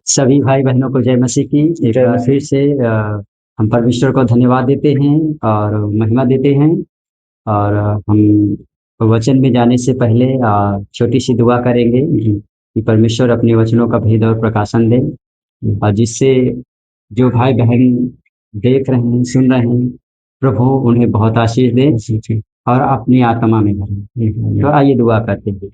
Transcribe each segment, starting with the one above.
सभी भाई बहनों को जय मसीह की। एक बार फिर से हम परमेश्वर को धन्यवाद देते हैं और महिमा देते हैं। और हम वचन में जाने से पहले छोटी सी दुआ करेंगे कि परमेश्वर अपने वचनों का भेद और प्रकाशन दे, और जिससे जो भाई बहन देख रहे हैं, सुन रहे हैं, प्रभु उन्हें बहुत आशीष दे और अपनी आत्मा में भरे। तो आइए दुआ करते हैं।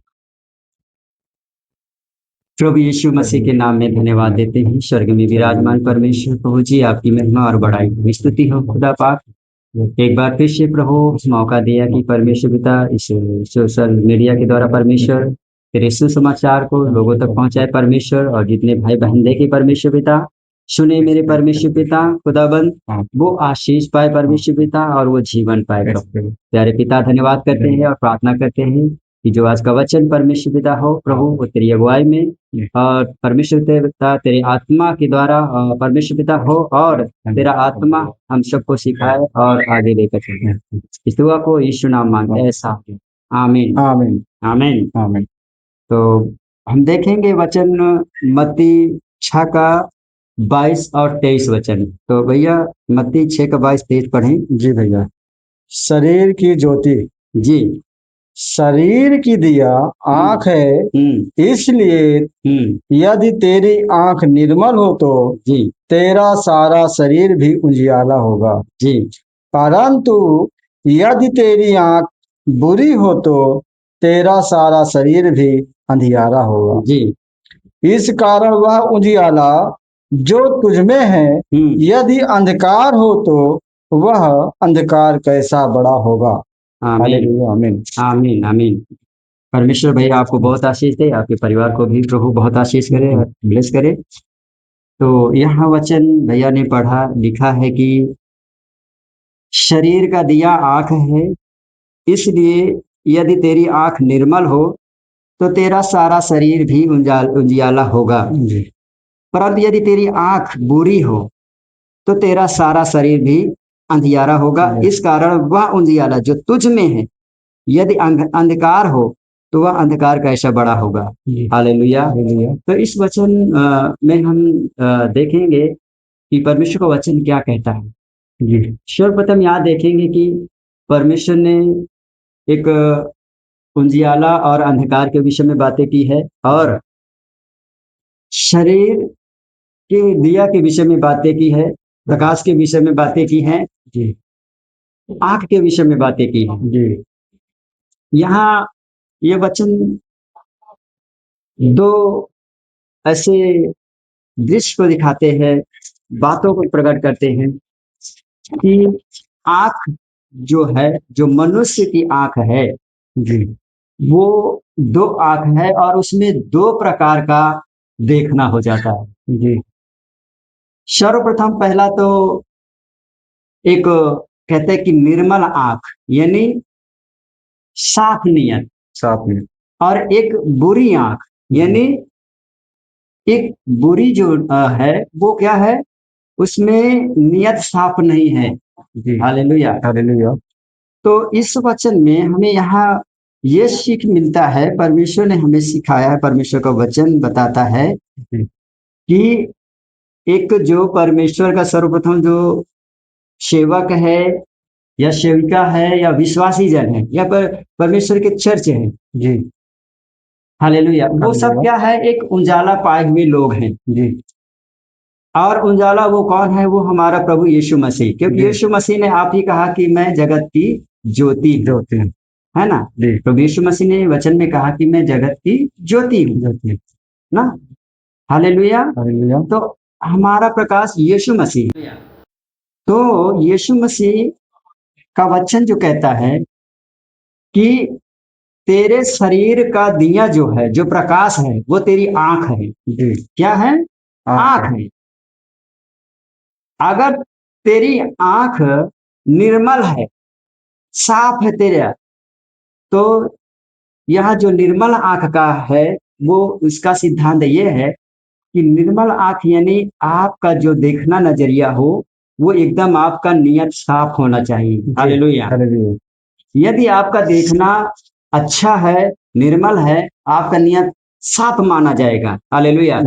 प्रभु यीशु मसीह के नाम में धन्यवाद देते हैं। स्वर्ग में विराजमान परमेश्वर प्रभु जी, आपकी महिमा और बड़ाई हो, स्तुति हो खुदा पाक। एक बार फिर से प्रभु इस मौका दिया कि परमेश्वर पिता इस सोशल मीडिया के द्वारा परमेश्वर तेरे सुसमाचार को लोगों तक पहुंचाए परमेश्वर, और जितने भाई बहन देखे परमेश्वर पिता सुने मेरे परमेश्वर पिता खुदाबंद, वो आशीष पाए परमेश्वर पिता और वो जीवन पाए प्रभु। प्यारे पिता धन्यवाद करते हैं और प्रार्थना करते हैं कि जो आज का वचन परमेश्वर पिता हो प्रभु, वो तेरी अगुवाई में और परमेश्वर पिता तेरे आत्मा के द्वारा परमेश्वर पिता हो, और तेरा आत्मा हम सबको सिखाए और आगे लेकर चले। इस दुआ को यीशु नाम मांगते हैं, ऐसा आमीन आमीन आमीन। आमीन। तो हम देखेंगे वचन मत्ती 6 का 22 और 23 वचन। तो भैया मत्ती 6 का 22-23 पढ़ें। जी भैया। शरीर की ज्योति, जी। शरीर की दिया आंख है, इसलिए यदि तेरी आंख निर्मल हो तो जी तेरा सारा शरीर भी उजियाला होगा। जी परंतु यदि तेरी आंख बुरी हो तो तेरा सारा शरीर भी अंधियारा होगा। जी इस कारण वह उजियाला जो तुझमें है, यदि अंधकार हो तो वह अंधकार कैसा बड़ा होगा। आमीन हालेलुया, आमीन आमीन आमीन। परमेश्वर भैया आपको बहुत आशीष दे, आपके परिवार को भी प्रभु बहुत आशीष करे और ब्लेस करे। तो यहाँ वचन भैया ने पढ़ा, लिखा है कि शरीर का दिया आंख है, इसलिए यदि तेरी आंख निर्मल हो तो तेरा सारा शरीर भी उजियाला होगा। जी। परंतु यदि तेरी आंख बुरी हो तो तेरा सारा शरीर भी अंधियारा होगा। इस कारण वह उजियाला जो तुझ में है, यदि अंधकार हो तो वह अंधकार कैसा बड़ा होगा। हालेलुया। तो इस वचन में हम देखेंगे कि परमेश्वर का वचन क्या कहता है। सर्वप्रथम यहाँ देखेंगे कि परमेश्वर ने एक उजियाला और अंधकार के विषय में बातें की है, और शरीर के दिया के विषय में बातें की है, प्रकाश के विषय में बातें की हैं, आंख के विषय में बातें की हैं। जी। यहाँ ये वचन दो ऐसे दृश्य को दिखाते हैं, बातों को प्रकट करते हैं कि आंख जो है, जो मनुष्य की आंख है, जी। वो दो आंख है और उसमें दो प्रकार का देखना हो जाता है। जी। सर्वप्रथम पहला तो एक कहते हैं कि निर्मल आंख, यानी साफ नियत, साफ में। और एक बुरी आंख, यानी एक बुरी जो है वो क्या है, उसमें नियत साफ नहीं है। जी। Hallelujah hallelujah. तो इस वचन में हमें यहाँ ये सीख मिलता है, परमेश्वर ने हमें सिखाया है, परमेश्वर का वचन बताता है कि एक जो परमेश्वर का सर्वप्रथम जो सेवक है या सेविका है या विश्वासी जन है या परमेश्वर के चर्च है, जी। हालेलुया, वो सब क्या है, एक उजाला पाए हुए लोग हैं। जी। और उजाला वो कौन है, वो हमारा प्रभु यीशु मसीह, क्योंकि यीशु मसीह ने आप ही कहा कि मैं जगत की ज्योति हूँ, है ना। प्रभु यीशु मसीह ने वचन में कहा कि मैं जगत की ज्योति हूँ ना। हालेलुया। तो हमारा प्रकाश यीशु मसीह। तो यीशु मसीह का वचन जो कहता है कि तेरे शरीर का दिया जो है, जो प्रकाश है, वो तेरी आंख है। क्या है? आंख है। अगर तेरी आंख निर्मल है, साफ है तेरा, तो यह जो निर्मल आंख का है, वो उसका सिद्धांत ये है कि निर्मल आंख यानी आपका जो देखना नजरिया हो, वो एकदम आपका नियत साफ होना चाहिए। हालेलुया। यदि आपका देखना अच्छा है, निर्मल है, आपका नियत साफ माना जाएगा। हालेलुया।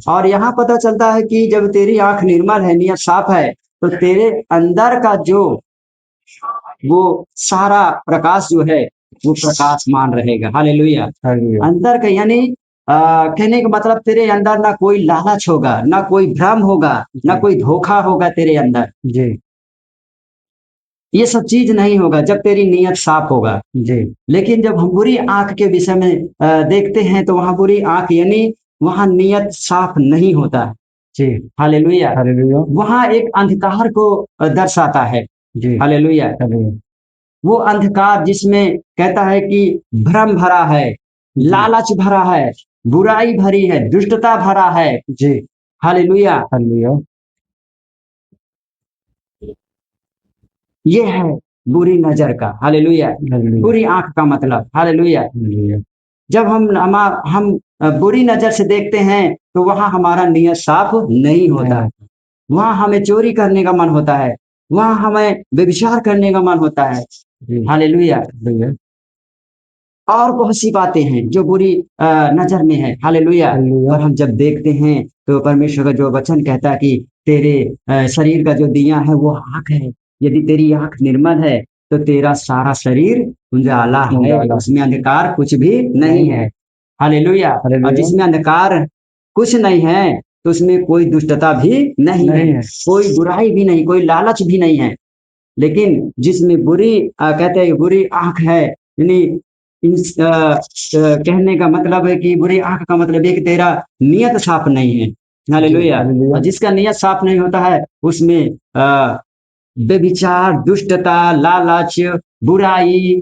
और यहाँ पता चलता है कि जब तेरी आंख निर्मल है, नियत साफ है, तो तेरे अंदर का जो वो सारा प्रकाश जो है वो प्रकाशमान रहेगा। हालेलुया। अंदर का यानी कहने का मतलब तेरे अंदर ना कोई लालच होगा, ना कोई भ्रम होगा, ना कोई धोखा होगा तेरे अंदर। जी ये सब चीज नहीं होगा जब तेरी नीयत साफ होगा। जी लेकिन जब हम बुरी आंख के विषय में देखते हैं तो वहां बुरी आंख यानी वहां नियत साफ नहीं होता। जी हालेलुया। हालेलुया वहां एक अंधकार को दर्शाता है। जी हालेलुया। हालेलुया वो अंधकार जिसमें कहता है कि भ्रम भरा है, लालच भरा है, बुराई भरी है, दुष्टता भरा है। जी हालेलुया। हालेलुया ये है बुरी नजर का। हालेलुया। हालेलुया बुरी आंख का मतलब। हालेलुया। हालेलुया जब हम बुरी नजर से देखते हैं तो वहां हमारा नियत साफ नहीं होता है। वहां हमें चोरी करने का मन होता है, वहां हमें व्यभिचार करने का मन होता है। जी हालेलुया। हालेलुया और बहुत सी बातें हैं जो बुरी नजर में है। हालेलुया। हालेलुया और हम जब देखते हैं तो परमेश्वर का जो वचन कहता है कि तेरे शरीर का जो दिया है वो आंख है। यदि तेरी आंख निर्मल है तो तेरा सारा शरीर उजाला है, उजाला। उसमें अंधकार कुछ भी नहीं है। हालेलुया। और हालेलुया जिसमें अंधकार कुछ नहीं है तो उसमें कोई दुष्टता भी नहीं है, नहीं है कोई बुराई भी नहीं, कोई लालच भी नहीं है। लेकिन जिसमें बुरी कहते हैं बुरी आंख है, यानी कहने का मतलब है कि बुरी आंख का मतलब है कि तेरा नियत साफ नहीं है। जी हालेलुया। हालेलुया और जिसका नियत साफ नहीं होता है उसमें व्यभिचार, दुष्टता, लालच, बुराई,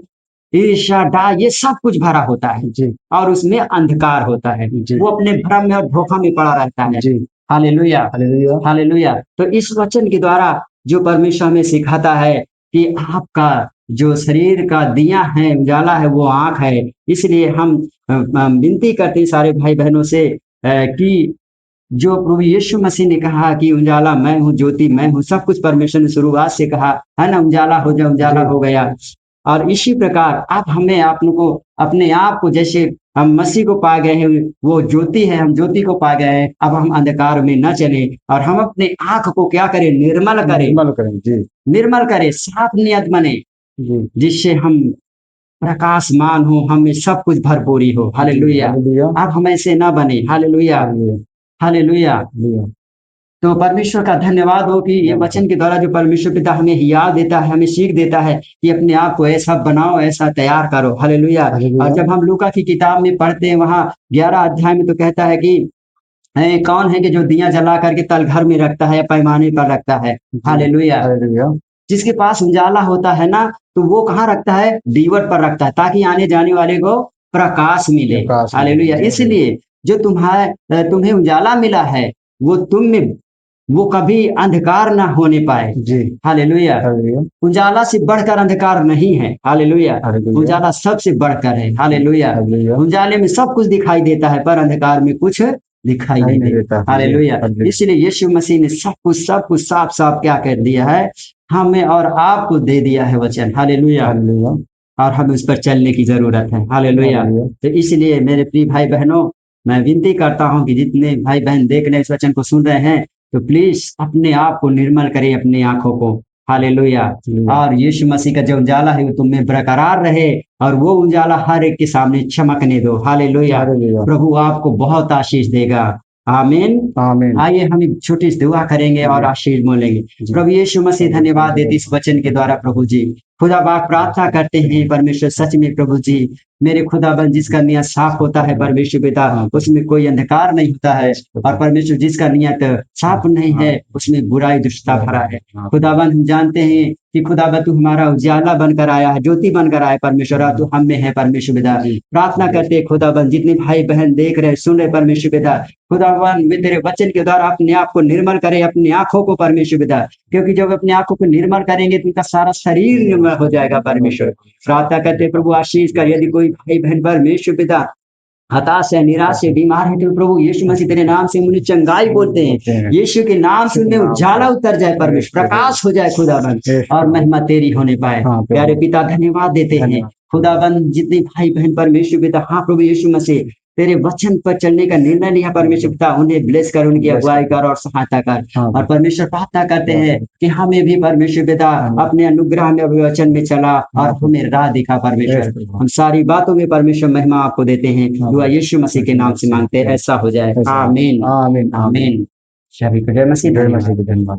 ईर्ष्या, डाह ये सब कुछ भरा होता है जी और उसमें अंधकार होता है। जी वो अपने भ्रम में और धोखा में पड़ा रहता है। जी हालेलुया। Hallelujah hallelujah. तो इस वचन के द्वारा जो परमेश्वर हमें सिखाता है कि आपका जो शरीर का दिया है, उजाला है, वो आंख है। इसलिए हम विनती करते हैं सारे भाई बहनों से कि जो प्रभु यीशु मसीह ने कहा कि उजाला मैं हूँ, ज्योति मैं हूँ, सब कुछ परमेश्वर ने शुरुआत से कहा है ना, उजाला हो जा, उजाला जी हो गया। और इसी प्रकार आप हमें आप लोग को अपने आप को जैसे हम मसीह को पा गए हैं, वो ज्योति है, हम ज्योति को पा गए हैं, अब हम अंधकार में न चले और हम अपने आंख को क्या करें, निर्मल करें, निर्मल करें जी निर्मल करें, साफ नियत बने, जी जिससे हम प्रकाशमान हो, हमें सब कुछ भरपूरी हो। जी हालेलुया। हालेलुया अब हम ऐसे ना बने। हालेलुया। Hallelujah hallelujah. हालेलुया तो परमेश्वर का धन्यवाद हो कि ये वचन के द्वारा जो परमेश्वर पिता हमें हियाव देता है, हमें सीख देता है कि अपने आप को ऐसा बनाओ, ऐसा तैयार करो। हालेलुया। और जब हम लूका की किताब में पढ़ते हैं वहां 11 अध्याय में तो कहता है कि कौन है कि जो दिया जला करके तल घर में रखता है या पैमाने पर रखता है। जी हालेलुया। हालेलुया जिसके पास उजाला होता है ना तो वो कहाँ रखता है, दीवट पर रखता है, ताकि आने जाने वाले को प्रकाश मिले। प्रकाश में हालेलुया। जी इसलिए जो तुम्हें उजाला मिला है वो तुम में वो कभी अंधकार ना होने पाए। जी हालेलुया। हालेलुया उजाला से बढ़कर अंधकार नहीं है। हालेलुया। हालेलुया उजाला सबसे बढ़कर है। हालेलुया। हालेलुया उजाले में सब कुछ दिखाई देता है पर अंधकार में कुछ दिखाई नहीं नहीं नहीं देता। देता जी हालेलुया। हालेलुया इसलिए यीशु मसीह ने सब कुछ साफ साफ क्या कर दिया है, हमें और आपको दे दिया है वचन। हालेलुया। हालेलुया और हमें उस पर चलने की जरूरत है। हालेलुया। हालेलुया तो इसलिए मेरे प्रिय भाई बहनों, मैं विनती करता हूं कि जितने भाई बहन देख रहे हैं, इस वचन को सुन रहे हैं, तो प्लीज अपने आप को निर्मल करें, अपनी आंखों को। हालेलुया। और यीशु मसीह का जो उजाला है वो तुम में बरकरार रहे और वो उजाला हर एक के सामने चमकने दो। हालेलुया। हालेलुया प्रभु आपको बहुत आशीष देगा। आमीन। आमीन आइए हम एक छोटी सी दुआ करेंगे और जी आशीष बोलेंगे। जी प्रभु यीशु मसीह धन्यवाद देते इस वचन के द्वारा। प्रभु जी खुदा बाप प्रार्थना करते हैं परमेश्वर, सच में प्रभु जी मेरे खुदाबंद जिसका नियत साफ होता है परमेश्वर पिता, उसमें कोई अंधकार नहीं होता है। और परमेश्वर जिसका नियत साफ नहीं है उसमें बुराई दुष्टता भरा है। खुदाबंद हम जानते हैं कि खुदाबंद तू हमारा उजाला बनकर आया है, ज्योति बनकर आया परमेश्वर, और तू हम में है परमेश्वर पिता। प्रार्थना करते हैं खुदाबंद जितने भाई बहन देख रहे सुन रहे परमेश्वर पिता, खुदाबंद वे तेरे वचन के द्वारा अपने आप को निर्मल करे, अपनी आंखों को परमेश्वर पिता, क्योंकि जब अपनी आंखों को निर्मल करेंगे तो उनका सारा शरीर निर्मल हो जाएगा परमेश्वर। प्रार्थना करते प्रभु आशीष कर, यदि कोई भाई बहन परमेश्वर पिता हताश है, निराश है, बीमार है, तो प्रभु यीशु मसीह तेरे नाम से मुझे चंगाई बोलते हैं। यीशु के नाम से उनमें उजाला उतर जाए परमेश्वर, प्रकाश हो जाए खुदाबंद, और महिमा तेरी होने पाए। प्यारे पिता धन्यवाद देते हैं खुदाबंद जितने भाई बहन परमेश्वर पिता, हाँ प्रभु यीशु मसीह तेरे वचन पर चलने का निर्णय लिया परमेश्वर पिता, उन्हें ब्लेस कर, उनकी अगुवाई कर और सहायता कर। हाँ। और परमेश्वर प्रार्थना करते हैं कि हमें भी परमेश्वर पिता अपने अनुग्रह में वचन में चला और हमें राह दिखा परमेश्वर। हम सारी बातों में परमेश्वर महिमा आपको देते हैं, दुआ यीशु मसीह के नाम से मांगते हैं, ऐसा हो जाए। आमीन आमीन। आमीन। सभी को जय मसीह। जय मसीह की धन्यवाद।